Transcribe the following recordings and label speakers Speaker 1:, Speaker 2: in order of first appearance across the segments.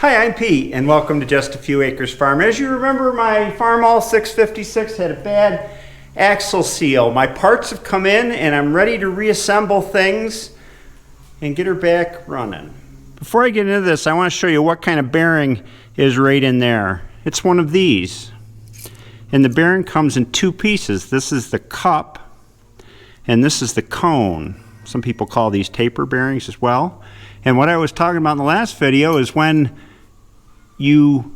Speaker 1: Hi, I'm Pete, and welcome to Just a Few Acres Farm. As you remember, my Farmall 656 had a bad axle seal. My parts have come in, and I'm ready to reassemble things and get her back running. Before I get into this, I want to show you what kind of bearing is right in there. It's one of these. And the bearing comes in two pieces. This is the cup, and this is the cone. Some people call these taper bearings as well. And what I was talking about in the last video is when you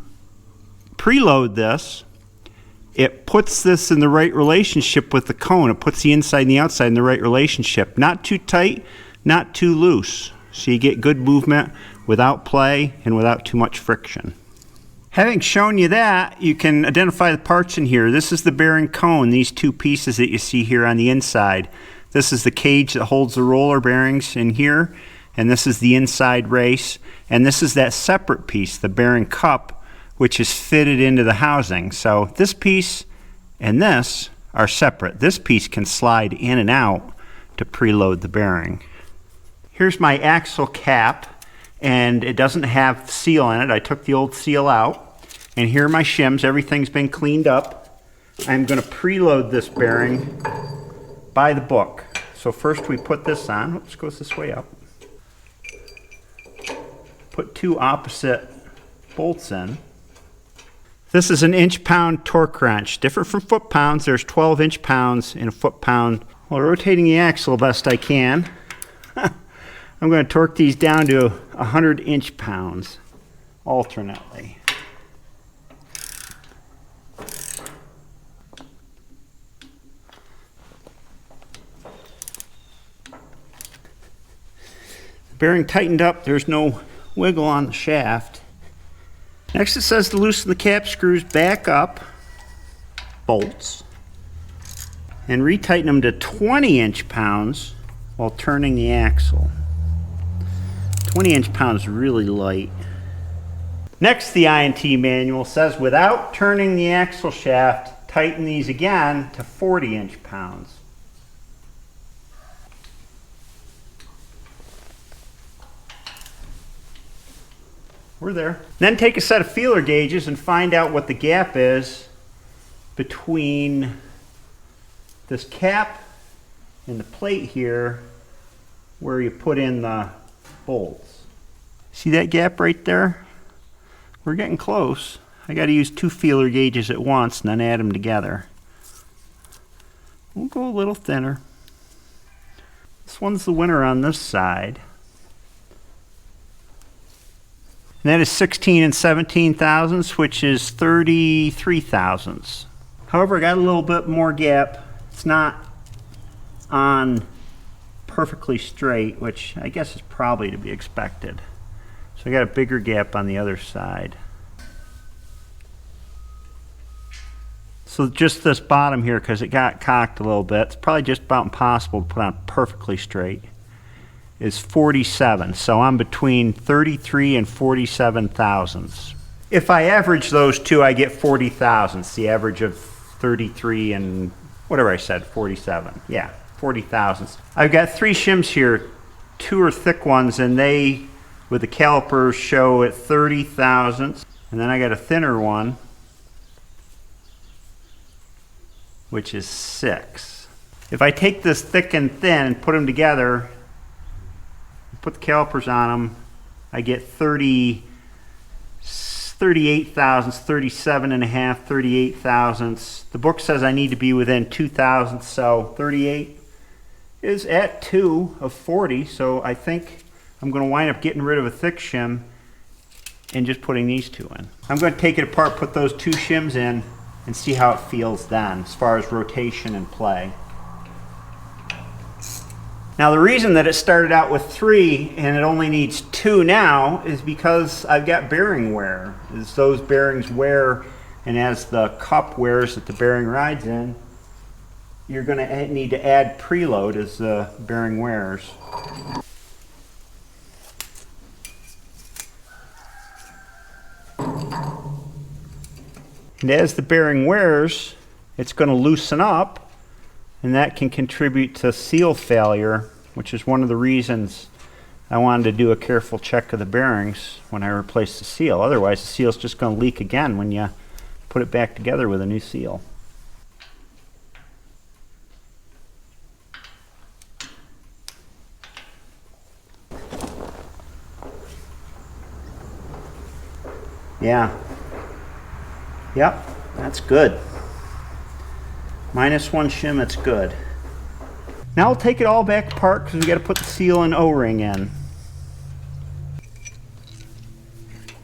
Speaker 1: preload this, it puts this in the right relationship with the cone. It puts the inside and the outside in the right relationship. Not too tight, not too loose. So you get good movement without play and without too much friction. Having shown you that, you can identify the parts in here. This is the bearing cone, these two pieces that you see here on the inside. This is the cage that holds the roller bearings in here, and this is the inside race, and this is that separate piece, the bearing cup, which is fitted into the housing. So this piece and this are separate. This piece can slide in and out to preload the bearing. Here's my axle cap, and it doesn't have seal in it. I took the old seal out, and here are my shims. Everything's been cleaned up. I'm going to preload this bearing by the book. So first we put this on. Oops, goes this way up. Put two opposite bolts in. This is an inch-pound torque wrench. Different from foot-pounds. There's 12 inch-pounds in a foot-pound. While rotating the axle best I can, I'm going to torque these down to 100 inch-pounds alternately. Bearing tightened up, there's no wiggle on the shaft. Next it says to loosen the cap screws back up, bolts, and retighten them to 20 inch-pounds while turning the axle. 20 inch-pounds is really light. Next, the I&T manual says without turning the axle shaft, tighten these again to 40 inch-pounds. We're there. Then take a set of feeler gauges and find out what the gap is between this cap and the plate here where you put in the bolts. See that gap right there? We're getting close. I got to use two feeler gauges at once and then add them together. We'll go a little thinner. This one's the winner on this side. And that is 16 and 17 thousandths, which is 33 thousandths. However, I got a little bit more gap. It's not on perfectly straight, which I guess is probably to be expected. So I got a bigger gap on the other side. So just this bottom here, because it got cocked a little bit, it's probably just about impossible to put on perfectly straight, is 47. So I'm between 33 and 47 thousandths. If I average those two, I get 40 thousandths, the average of 33 and whatever I said, 47. Yeah, 40 thousandths. I've got three shims here. Two are thick ones, and they, with the calipers, show at 30 thousandths. And then I got a thinner one, which is 6. If I take this thick and thin and put them together, put the calipers on them, I get 38 thousandths, 37 and a half, 38 thousandths. The book says I need to be within 2 thousandths, so 38 is at 2 of 40, so I think I'm going to wind up getting rid of a thick shim and just putting these two in. I'm going to take it apart, put those two shims in, and see how it feels then as far as rotation and play. Now the reason that it started out with 3 and it only needs 2 now is because I've got bearing wear. As those bearings wear and as the cup wears that the bearing rides in, you're going to need to add preload as the bearing wears. And as the bearing wears, it's going to loosen up, and that can contribute to seal failure, which is one of the reasons I wanted to do a careful check of the bearings when I replace the seal. Otherwise, the seal's just going to leak again when you put it back together with a new seal. Yeah. Yep, that's good. -1 shim, it's good. Now I'll take it all back apart because we got to put the seal and O-ring in.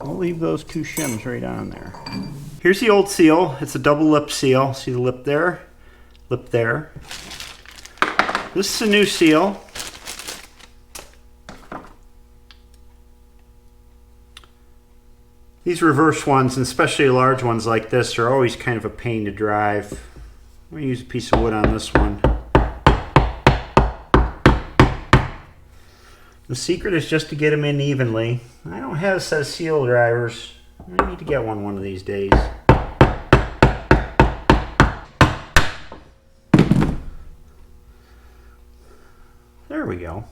Speaker 1: I'll leave those 2 shims right on there. Here's the old seal. It's a double lip seal. See the lip there? Lip there. This is a new seal. These reverse ones, and especially large ones like this, are always kind of a pain to drive. I'm going to use a piece of wood on this one. The secret is just to get them in evenly. I don't have a set of seal drivers. I need to get one of these days. There we go.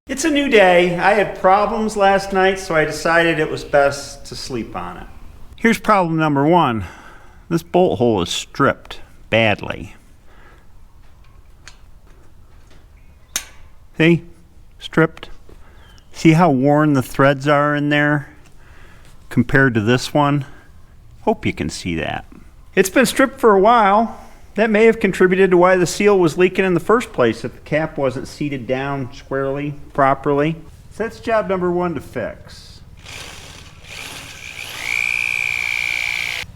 Speaker 1: It's a new day. I had problems last night, so I decided it was best to sleep on it. Here's problem number 1. This bolt hole is stripped badly. See? Stripped. See how worn the threads are in there compared to this one? Hope you can see that. It's been stripped for a while. That may have contributed to why the seal was leaking in the first place if the cap wasn't seated down squarely, properly. So that's job number 1 to fix.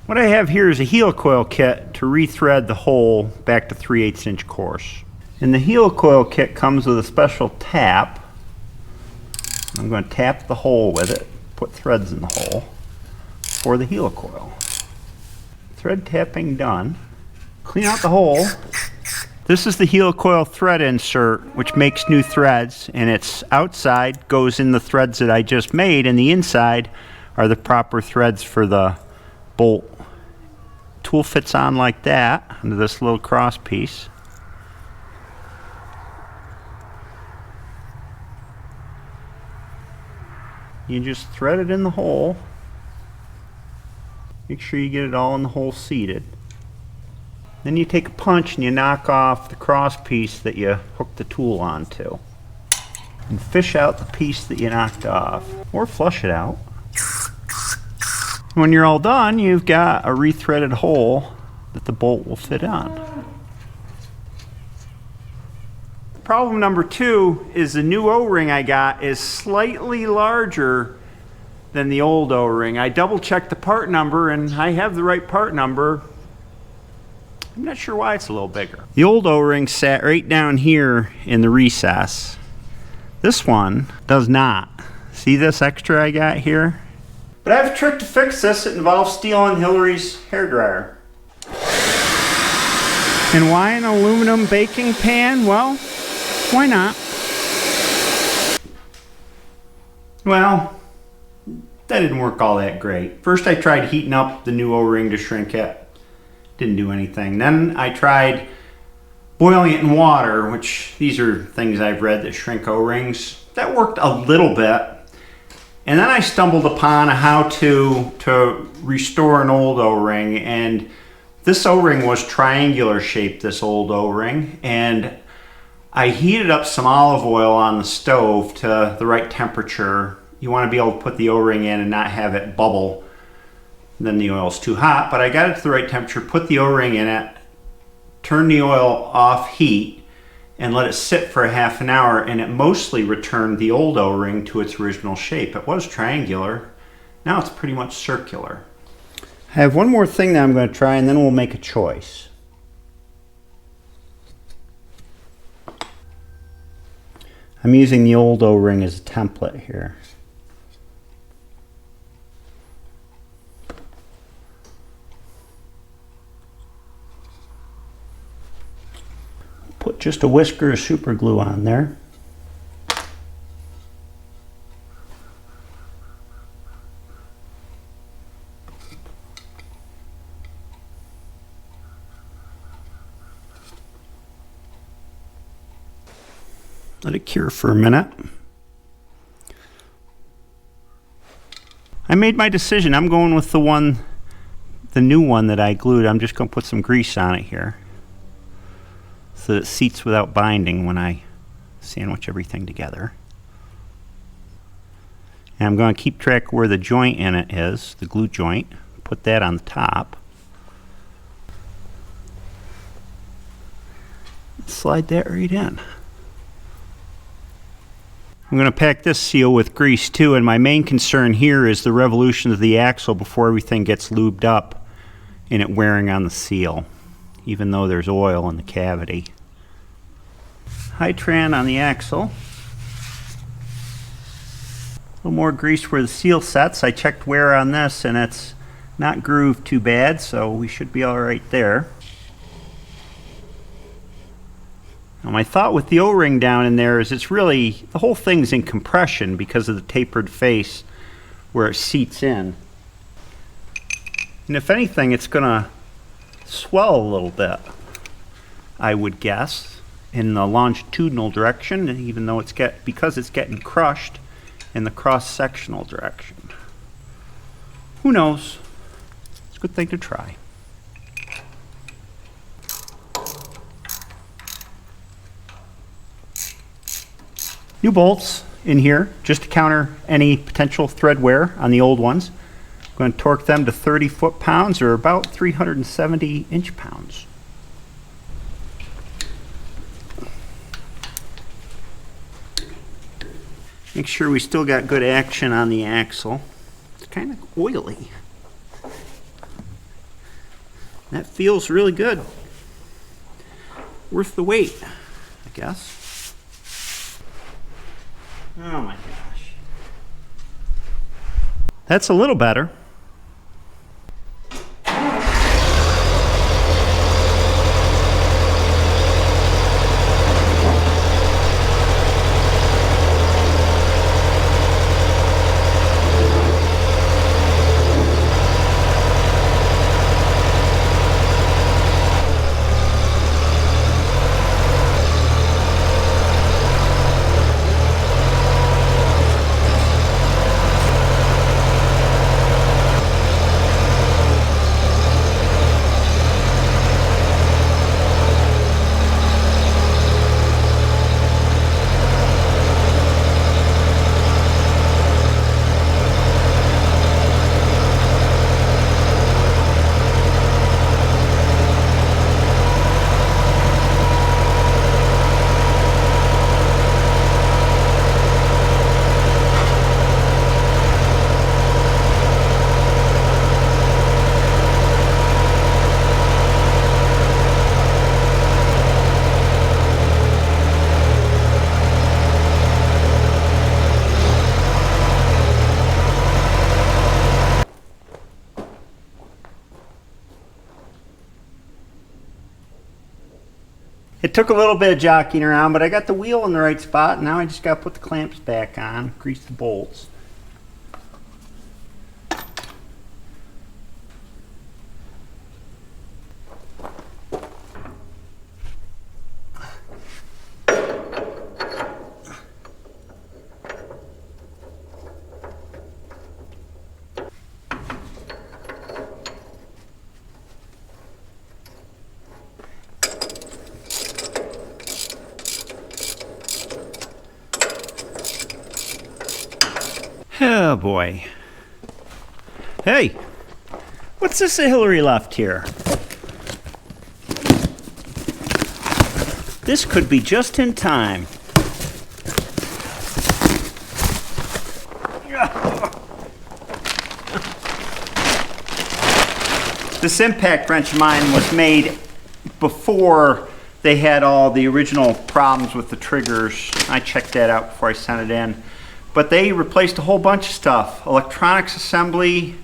Speaker 1: What I have here is a heel coil kit to rethread the hole back to 3/8 inch course. And the heel coil kit comes with a special tap. I'm going to tap the hole with it, put threads in the hole for the heel coil. Thread tapping done. Clean out the hole. This is the heel coil thread insert, which makes new threads, and its outside goes in the threads that I just made, and the inside are the proper threads for the bolt. Tool fits on like that under this little cross piece. You just thread it in the hole. Make sure you get it all in the hole seated. Then you take a punch and you knock off the cross piece that you hooked the tool onto. And fish out the piece that you knocked off. Or flush it out. When you're all done, you've got a rethreaded hole that the bolt will fit on. Problem number 2 is the new O-ring I got is slightly larger than the old O-ring. I double checked the part number and I have the right part number. I'm not sure why it's a little bigger. The old O-ring sat right down here in the recess. This one does not. See this extra I got here? But I have a trick to fix this. It involves stealing Hillary's hairdryer. And why an aluminum baking pan? Well, why not? Well, that didn't work all that great. First I tried heating up the new O-ring to shrink it. Didn't do anything. Then I tried boiling it in water, which these are things I've read that shrink O-rings. That worked a little bit. And then I stumbled upon a how-to to restore an old O-ring, and this O-ring was triangular shaped, this old O-ring, and I heated up some olive oil on the stove to the right temperature. You want to be able to put the O-ring in and not have it bubble. Then the oil's too hot, but I got it to the right temperature, put the O-ring in it, turned the oil off heat, and let it sit for a half an hour, and it mostly returned the old O-ring to its original shape. It was triangular. Now it's pretty much circular. I have one more thing that I'm going to try, and then we'll make a choice. I'm using the old O-ring as a template here. Put just a whisker of super glue on there. Let it cure for a minute. I made my decision. I'm going with the new one that I glued. I'm just going to put some grease on it here so that it seats without binding when I sandwich everything together. And I'm going to keep track of where the joint in it is, the glue joint. Put that on the top. Slide that right in. I'm going to pack this seal with grease too, and my main concern here is the revolution of the axle before everything gets lubed up and it wearing on the seal, even though there's oil in the cavity. High tran on the axle. A little more grease where the seal sets. I checked wear on this and it's not grooved too bad, so we should be all right there. Now my thought with the O-ring down in there is it's really, the whole thing's in compression because of the tapered face where it seats in. And if anything, it's going to swell a little bit, I would guess, in the longitudinal direction, even though because it's getting crushed in the cross-sectional direction. Who knows? It's a good thing to try. New bolts in here just to counter any potential thread wear on the old ones. I'm going to torque them to 30 foot-pounds or about 370 inch-pounds. Make sure we still got good action on the axle. It's kind of oily. That feels really good. Worth the wait, I guess. Oh my gosh. That's a little better. It took a little bit of jockeying around, but I got the wheel in the right spot, and now I just got to put the clamps back on, grease the bolts. Oh boy. Hey, what's this Hillary left here? This could be just in time. This impact wrench of mine was made before they had all the original problems with the triggers. I checked that out before I sent it in. But they replaced a whole bunch of stuff. Electronics assembly,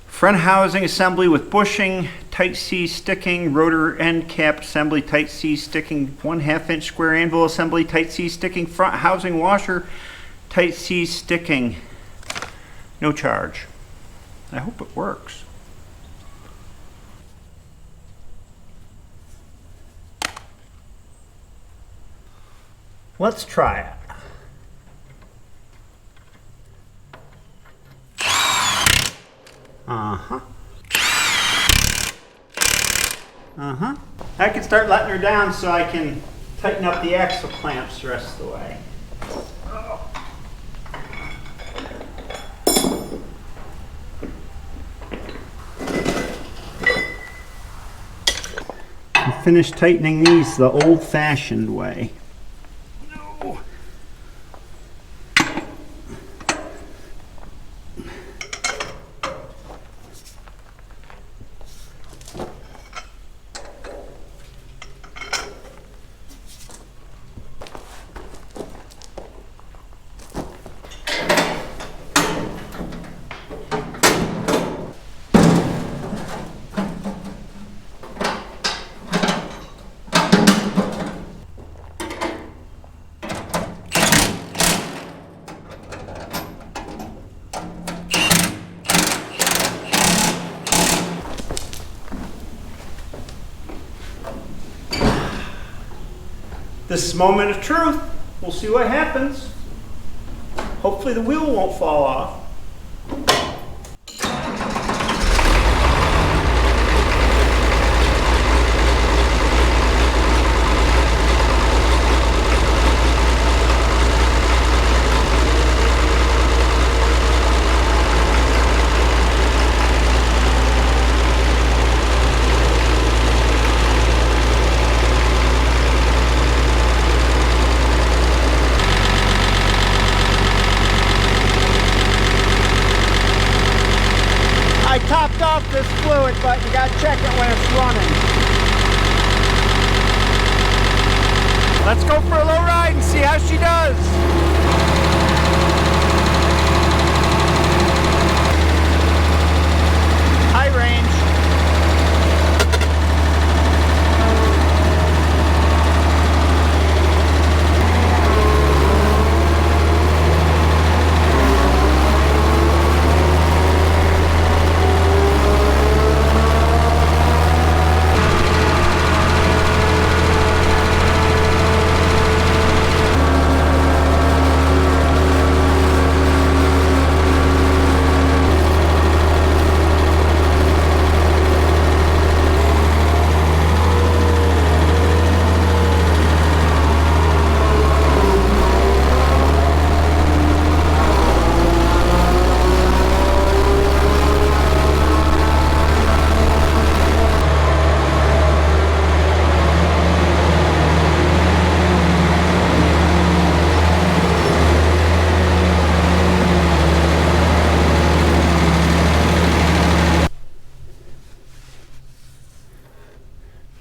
Speaker 1: front housing assembly with bushing, tight C sticking, rotor end cap assembly, tight C sticking, 1/2 inch square anvil assembly, tight C sticking, front housing washer, tight C sticking. No charge. I hope it works. Let's try it. Uh-huh. Uh-huh. I can start letting her down so I can tighten up the axle clamps the rest of the way. I finished tightening these the old-fashioned way. No. This is moment of truth. We'll see what happens. Hopefully the wheel won't fall off. I topped off this fluid, but you gotta check it when it's running. Let's go for a low ride and see how she does. High range.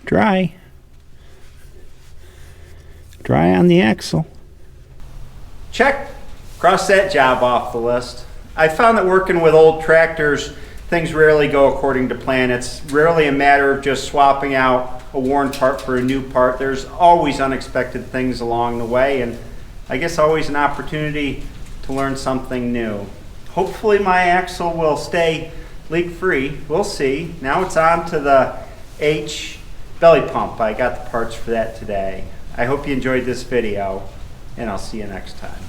Speaker 1: Dry. Dry on the axle. Check. Cross that job off the list. I found that working with old tractors, things rarely go according to plan. It's rarely a matter of just swapping out a worn part for a new part. There's always unexpected things along the way, and I guess always an opportunity to learn something new. Hopefully my axle will stay leak-free. We'll see. Now it's on to the H belly pump. I got the parts for that today. I hope you enjoyed this video, and I'll see you next time.